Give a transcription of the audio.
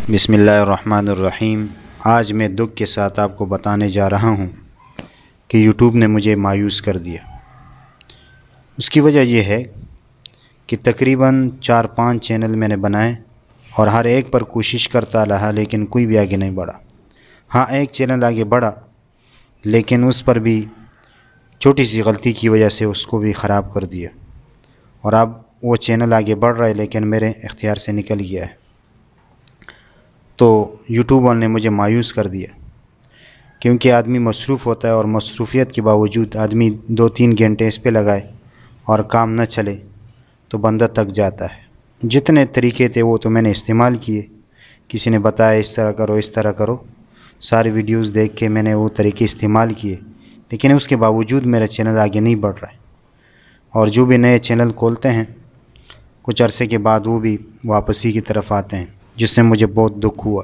بسم اللہ الرحمن الرحیم۔ آج میں دکھ کے ساتھ آپ کو بتانے جا رہا ہوں کہ یوٹیوب نے مجھے مایوس کر دیا۔ اس کی وجہ یہ ہے کہ تقریباً 4-5 چینل میں نے بنائے اور ہر ایک پر کوشش کرتا رہا، لیکن کوئی بھی آگے نہیں بڑھا۔ ہاں، ایک چینل آگے بڑھا، لیکن اس پر بھی چھوٹی سی غلطی کی وجہ سے اس کو بھی خراب کر دیا، اور اب وہ چینل آگے بڑھ رہا ہے لیکن میرے اختیار سے نکل گیا ہے۔ تو یوٹیوب والے نے مجھے مایوس کر دیا، کیونکہ آدمی مصروف ہوتا ہے اور مصروفیت کے باوجود آدمی 2-3 گھنٹے اس پہ لگائے اور کام نہ چلے تو بندہ تک جاتا ہے۔ جتنے طریقے تھے وہ تو میں نے استعمال کیے، کسی نے بتایا اس طرح کرو اس طرح کرو، ساری ویڈیوز دیکھ کے میں نے وہ طریقے استعمال کیے، لیکن اس کے باوجود میرا چینل آگے نہیں بڑھ رہا ہے۔ اور جو بھی نئے چینل کھولتے ہیں کچھ عرصے کے بعد وہ بھی واپسی کی طرف آتے ہیں، جس سے مجھے بہت دکھ ہوا۔